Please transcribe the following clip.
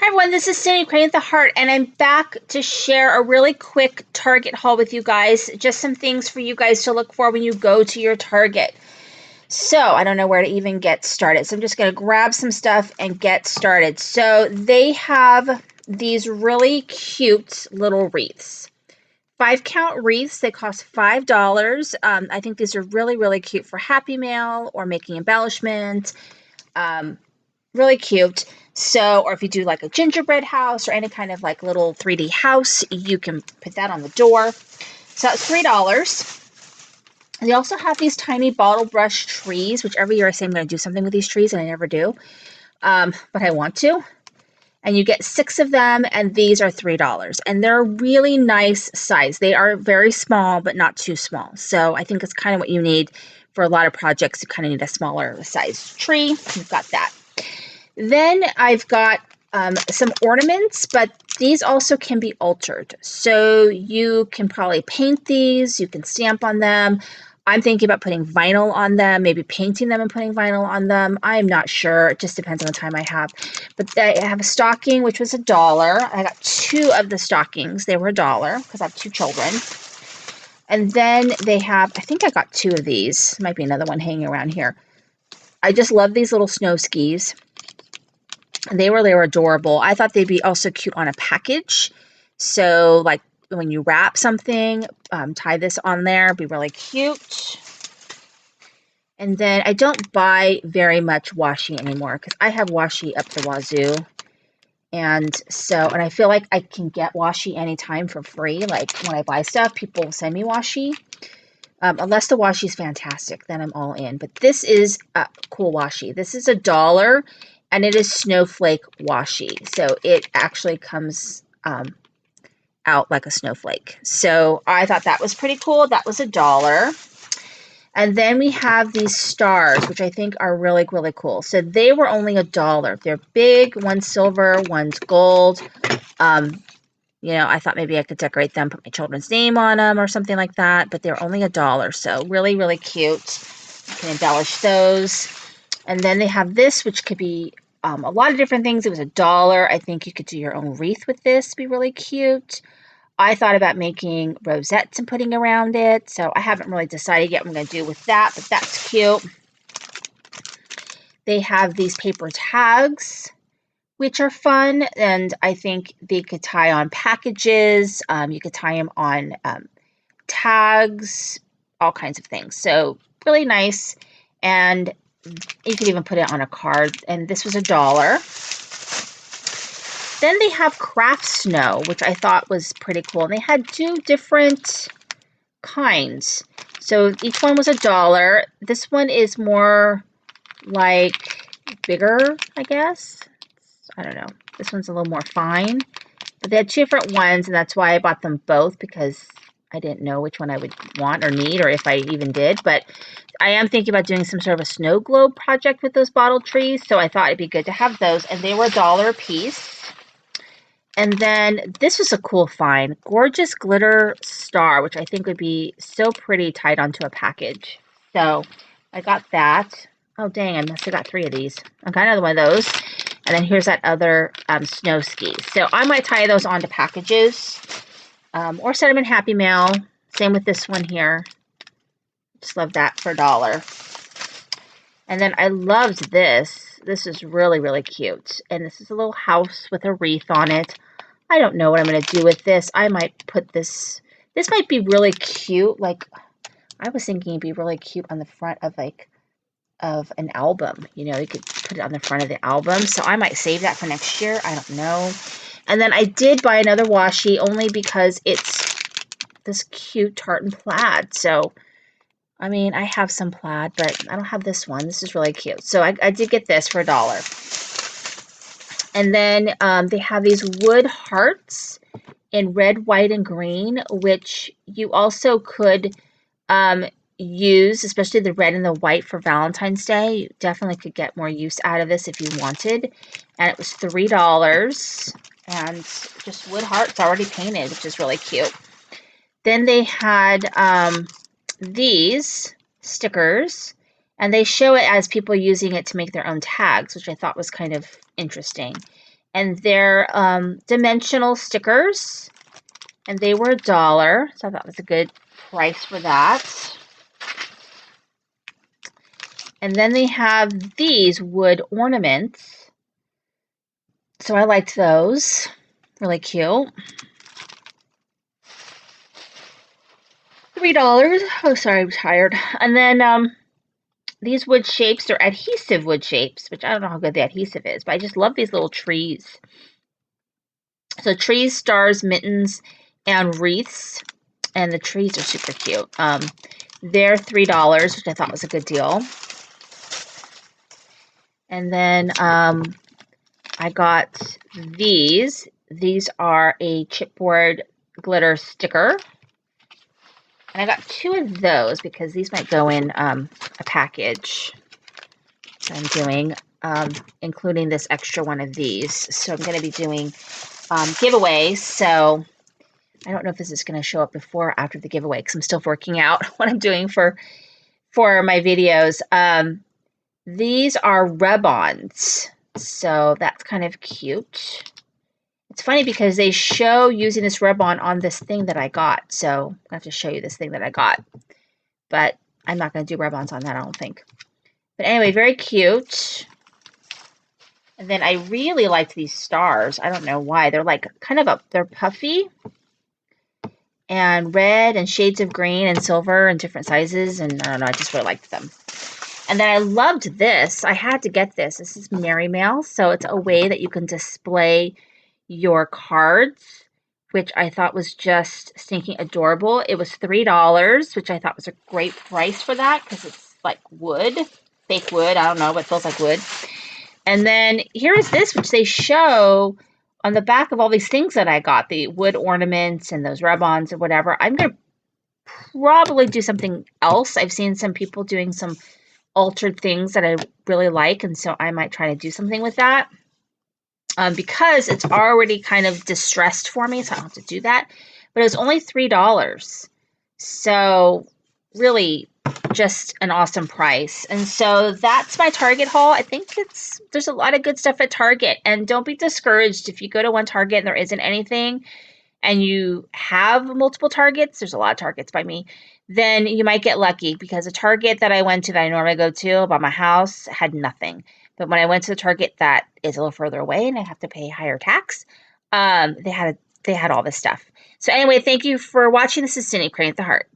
Hi everyone, this is Cindy Crane at the Heart, and I'm back to share a really quick Target haul with you guys. Just some things for you guys to look for when you go to your Target. So I don't know where to even get started. So I'm just going to grab some stuff and get started. So they have these really cute little wreaths. 5-count wreaths. They cost $5. I think these are really, really cute for Happy Mail or making embellishment. Really cute. So, or if you do like a gingerbread house or any kind of like little 3D house, you can put that on the door. So that's $3. They also have these tiny bottle brush trees, which every year I say I'm going to do something with these trees and I never do. But I want to. And you get 6 of them, and these are $3. And they're a really nice size. They are very small, but not too small. So I think it's kind of what you need for a lot of projects. You kind of need a smaller size tree. You've got that. Then I've got some ornaments, but these also can be altered. So you can probably paint these, you can stamp on them. I'm thinking about putting vinyl on them, maybe painting them and putting vinyl on them. I'm not sure. It just depends on the time I have. But I have a stocking, which was $1. I got 2 of the stockings. They were $1 because I have 2 children. And then they have, I think I got 2 of these. Might be another one hanging around here. I just love these little snow skis. They were adorable. I thought they'd be also cute on a package. So like when you wrap something, tie this on there, be really cute. And then I don't buy very much washi anymore because I have washi up the wazoo. And I feel like I can get washi anytime for free. Like when I buy stuff, people send me washi. Unless the washi is fantastic, then I'm all in. But this is cool washi. This is $1. And it is snowflake washi. So it actually comes out like a snowflake. So I thought that was pretty cool. That was $1. And then we have these stars, which I think are really, really cool. So they were only $1. They're big. One's silver, one's gold. I thought maybe I could decorate them, put my children's name on them or something like that. But they're only $1. So really, really cute. You can embellish those. And then they have this, which could be a lot of different things. It was $1. I think you could do your own wreath with this. Be really cute. I thought about making rosettes and putting around it. So I haven't really decided yet what I'm going to do with that, but that's cute. They have these paper tags, which are fun. And I think they could tie on packages. You could tie them on tags, all kinds of things. So really nice. And you could even put it on a card, and this was $1. Then they have craft snow, which I thought was pretty cool. And they had 2 different kinds. So each one was $1. This one is more like bigger, I guess. I don't know. This one's a little more fine. But they had 2 different ones, and that's why I bought them both, because I didn't know which one I would want or need, or if I even did. But I am thinking about doing some sort of a snow globe project with those bottle trees, so I thought it'd be good to have those, and they were $1 a piece. And then this was a cool find, gorgeous glitter star, which I think would be so pretty tied onto a package. So I got that. Oh dang, I must have got 3 of these. I got another one of those. And then here's that other snow ski. So I might tie those onto packages, or set them in Happy Mail. Same with this one here. Just love that for $1. And then I loved this. This is really, really cute. And this is a little house with a wreath on it. I don't know what I'm going to do with this. I might put this. This might be really cute. Like, I was thinking it'd be really cute on the front of an album. You could put it on the front of the album. So I might save that for next year. I don't know. And then I did buy another washi only because it's this cute tartan plaid. So I mean, I have some plaid, but I don't have this one. This is really cute. So I did get this for $1. And then they have these wood hearts in red, white, and green, which you also could use, especially the red and the white for Valentine's Day. You definitely could get more use out of this if you wanted. And it was $3. And just wood hearts already painted, which is really cute. Then they had these stickers, and they show it as people using it to make their own tags, which I thought was kind of interesting. And they're dimensional stickers, and they were $1, so I thought it was a good price for that. And then they have these wood ornaments, so I liked those. Really cute. $3. Oh, sorry, I'm tired. And then these wood shapes, they're adhesive wood shapes, which I don't know how good the adhesive is, but I just love these little trees. So trees, stars, mittens, and wreaths. And the trees are super cute. They're $3, which I thought was a good deal. And then I got these. These are a chipboard glitter sticker. And I got 2 of those because these might go in a package that I'm doing, including this extra one of these. So I'm going to be doing giveaways. So I don't know if this is going to show up before or after the giveaway because I'm still working out what I'm doing for my videos. These are rub-ons. So that's kind of cute. It's funny because they show using this rub-on this thing that I got. So I have to show you this thing that I got. But I'm not going to do rub-ons on that, I don't think. But anyway, very cute. And then I really liked these stars. I don't know why. They're like kind of they're puffy. And red and shades of green and silver and different sizes. And I don't know, I just really liked them. And then I loved this. I had to get this. This is Merry Mail. So it's a way that you can display your cards, which I thought was just stinking adorable. It was $3, which I thought was a great price for that because it's like wood, fake wood. I don't know, but it feels like wood. And then here is this, which they show on the back of all these things that I got, the wood ornaments and those rub-ons or whatever. I'm going to probably do something else. I've seen some people doing some altered things that I really like, and so I might try to do something with that. Because it's already kind of distressed for me, so I don't have to do that. But it was only $3. So really just an awesome price. And so that's my Target haul. I think there's a lot of good stuff at Target. And don't be discouraged if you go to one Target and there isn't anything and you have multiple Targets. There's a lot of Targets by me. Then you might get lucky because a Target that I went to that I normally go to by my house had nothing. But when I went to the Target that is a little further away and I have to pay higher tax, they had all this stuff. So anyway, thank you for watching. This is Cindy, Creating the Heart.